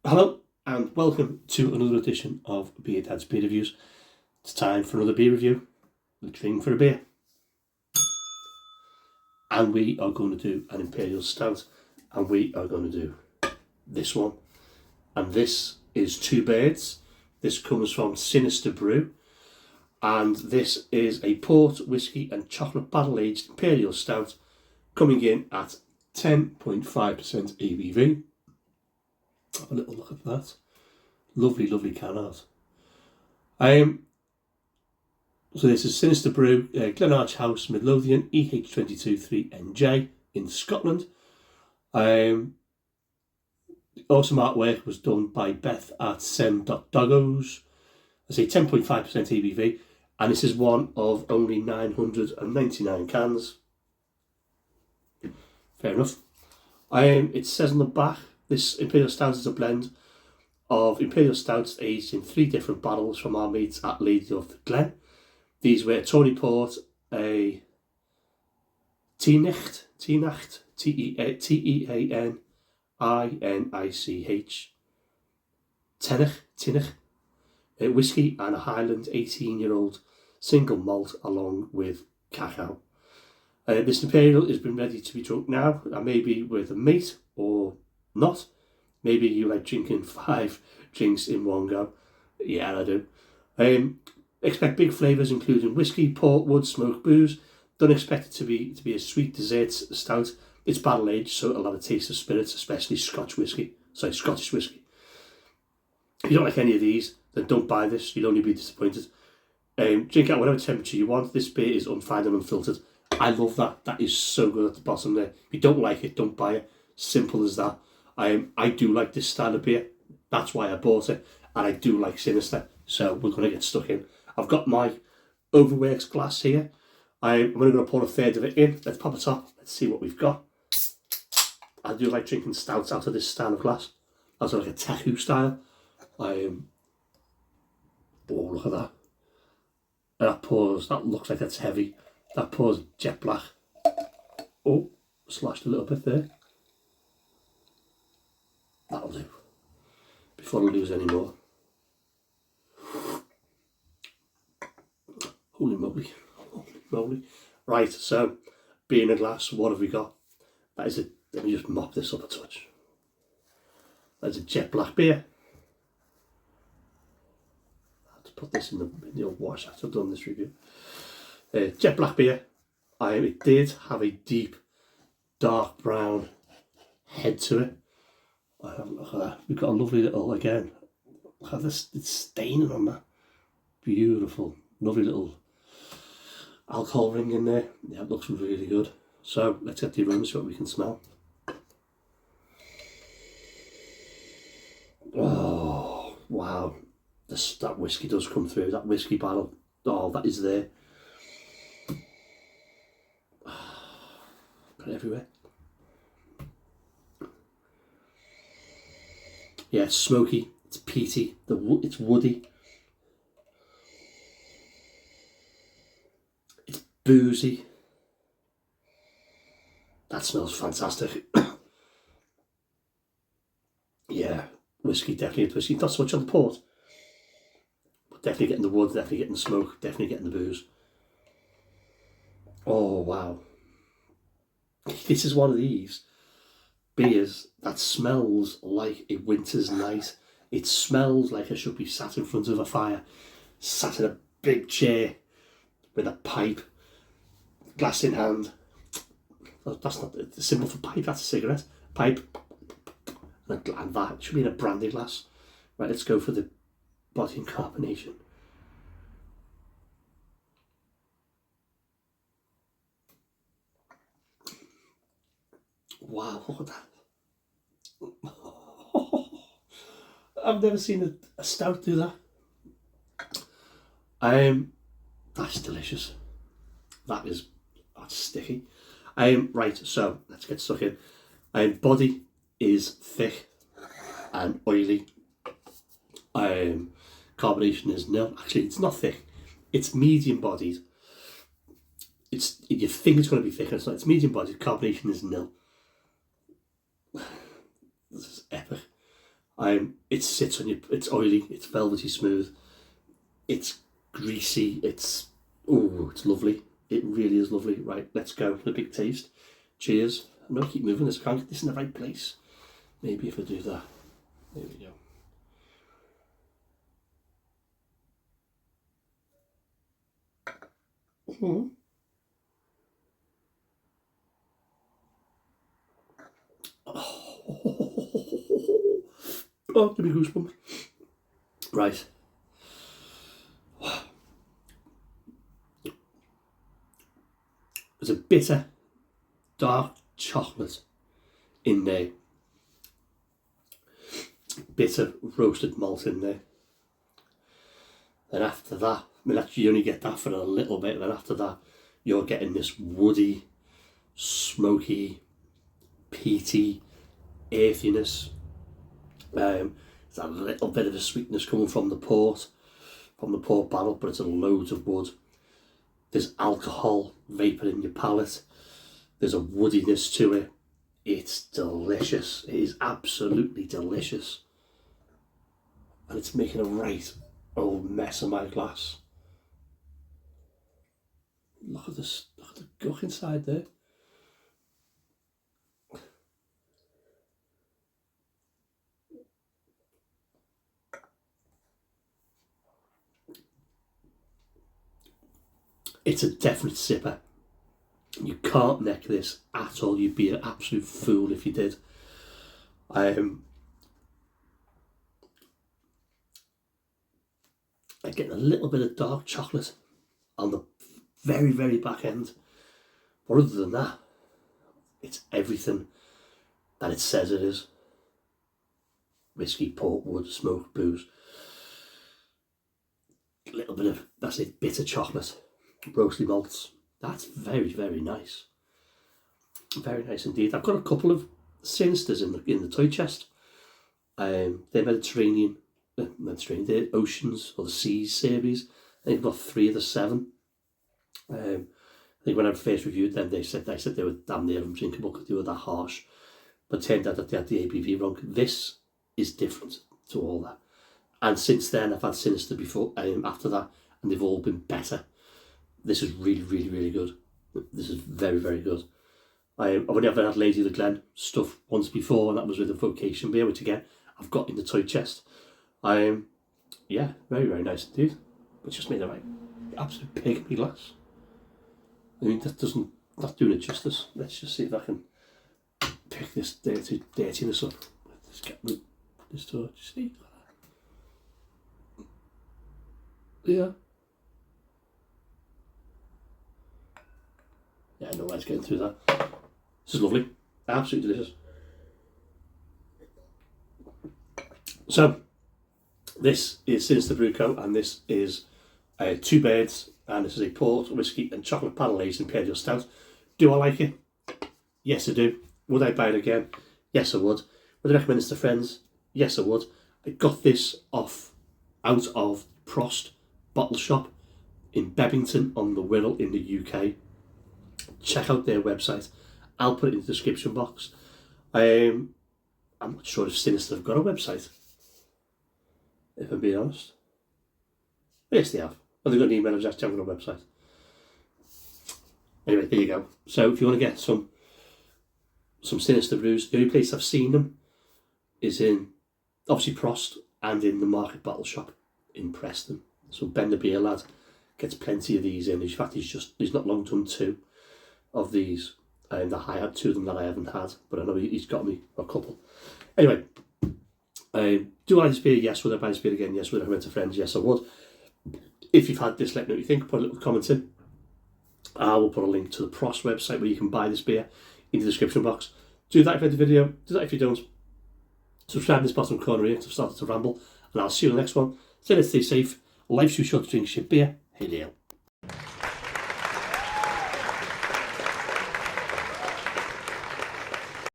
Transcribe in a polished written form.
Hello and welcome to another edition of Beer Dad's Beer Reviews. It's time for another beer review. Looking for a beer. And we are going to do an Imperial Stout. And we are going to do this one. And this is Two Birds. This comes from Sinnester Brew. And this is a port, whiskey and chocolate barrel-aged Imperial Stout coming in at 10.5% ABV. Have a little look at that. Lovely, lovely can art. So this is Sinnister Brew, Glenarch House, Midlothian, EH22 3NJ in Scotland. Awesome artwork was done by Beth at Sem.Doggos. I say 10.5% ABV, and this is one of only 999 cans. Fair enough. It says on the back, this Imperial Stout is a blend of Imperial Stouts aged in 3 different barrels from our mates at Lady of the Glen. These were Tawny Port, a Teanacht, T-E-A-N-I-N-I-C-H, Tinnach, a whiskey, and a Highland 18-year-old single malt along with cacao. This Imperial has been ready to be drunk now, and maybe with a mate or not. Maybe you like drinking 5 drinks in one go. Yeah, I do. Expect big flavours including whiskey, port, wood, smoked booze. Don't expect it to be a sweet dessert stout. It's barrel aged, so it'll have a taste of spirits, especially Scottish whiskey. If you don't like any of these, then don't buy this. You'll only be disappointed. Drink at whatever temperature you want. This beer is unfined and unfiltered. I love that. That is so good at the bottom there. If you don't like it, don't buy it. Simple as that. I do like this style of beer. That's why I bought it. And I do like Sinnester. So we're going to get stuck in. I've got my Overworks glass here. I'm going to pour a third of it in. Let's pop it up. Let's see what we've got. I do like drinking stouts out of this style of glass. That's like a Tehu style. Oh, look at that. That pours. That looks like it's heavy. That pours jet black. Oh, slashed a little bit there. That'll do. Before I lose any more. Holy moly. Holy moly. Right, so, beer in a glass, what have we got? That is let me just mop this up a touch. That's a jet black beer. I have to put this in the old wash after I've done this review. Jet black beer. It did have a deep, dark brown head to it. Look at that. We've got a lovely little, again, look at this, it's staining on that. Beautiful, lovely little alcohol ring in there. Yeah, it looks really good. So let's get the aroma, see what we can smell. Oh, wow. That whiskey does come through, that whiskey barrel. Oh, that is there. Got it everywhere. Yeah, it's smoky, it's peaty, it's woody. It's boozy. That smells fantastic. Yeah, whiskey, definitely whiskey. Not so much on the port, but definitely getting the wood, definitely getting the smoke, definitely getting the booze. Oh, wow. This is one of these beers that smells like a winter's night. It smells like I should be sat in front of a fire, sat in a big chair with a pipe, glass in hand. That's not the symbol for pipe, that's a cigarette. Pipe, and that should be in a brandy glass. Right, let's go for the body and carbonation. Wow, look at that. I've never seen a stout do that. That's delicious. That's sticky. Right, so let's get stuck in. Body is thick and oily. Carbonation is nil. Actually, it's not thick. It's medium bodied. You think it's going to be thick, and it's not. It's medium bodied. Carbonation is nil. This is epic. It sits on you. It's oily. It's velvety smooth. It's greasy. It's lovely. It really is lovely. Right, let's go for a big taste. Cheers. I'm gonna keep moving this. I can't get this in the right place. Maybe if I do that. There we go. Oh, give me goosebumps. Right. There's a bitter, dark chocolate in there. Bitter roasted malt in there. Then after that, I mean, actually you only get that for a little bit, then after that you're getting this woody, smoky, peaty earthiness. There's a little bit of a sweetness coming from the port barrel, but it's a loads of wood. There's alcohol vapour in your palate. There's a woodiness to it. It's delicious. It is absolutely delicious. And it's making a right old mess of my glass. Look at this, look at the guck inside there. It's a definite sipper. You can't neck this at all. You'd be an absolute fool if you did. I'm getting a little bit of dark chocolate on the very, very back end. But other than that, it's everything that it says it is. Whiskey, port, wood, smoke, booze. A little bit of, that's it, bitter chocolate, roasty malts. That's very, very nice. Very nice indeed. I've got a couple of Sinnesters in the toy chest. They're Mediterranean, the Oceans or the Seas series. I think I've got 3 of the 7. I think when I first reviewed them, they said they were damn near undrinkable because they were that harsh. But it turned out that they had the ABV wrong. This is different to all that. And since then, I've had Sinnester before, after that, and they've all been better. This is really, really, really good. This is very, very good. I've only ever had Lady of the Glen stuff once before, and that was with a Vocation beer, which again, I've got in the toy chest. Yeah, very, very nice indeed. But just made a right absolute pig in my glass. I mean, not doing it justice. Let's just see if I can pick this dirtiness up. Let's get this torch. See? Yeah. Yeah, no worries getting through that. This is lovely. Absolutely delicious. So, this is Sinnester Brew Co. and this is 2 Birds, and this is a port, whiskey and chocolate panel aged Imperial Stout. Do I like it? Yes, I do. Would I buy it again? Yes, I would. Would I recommend this to friends? Yes, I would. I got this out of Prost Bottle Shop in Bebington on the Wirral in the UK. Check out their website. I'll put it in the description box. I'm not sure if Sinnester have got a website, if I'm being honest. Yes, they have. Well, they've got an email address, they haven't got a website. Anyway, there you go. So if you want to get some Sinnester brews, the only place I've seen them is in, obviously, Prost and in the Market Bottle Shop in Preston. So Ben the beer lad gets plenty of these in. In fact, he's not long done 2 of these. I had 2 of them that I haven't had, but I know he's got me a couple. Anyway, do I like this beer? Yes. Would I buy this beer again? Yes. Would I recommend to friends? Yes, I would. If you've had this, let me know what you think. Put a little comment in. I will put a link to the Prost website where you can buy this beer in the description box. Do that if you like the video. Do that if you don't. Subscribe in this bottom corner here to start to ramble, and I'll see you in the next one. Stay safe. Life's too short to drink shit beer. Hey, Dale.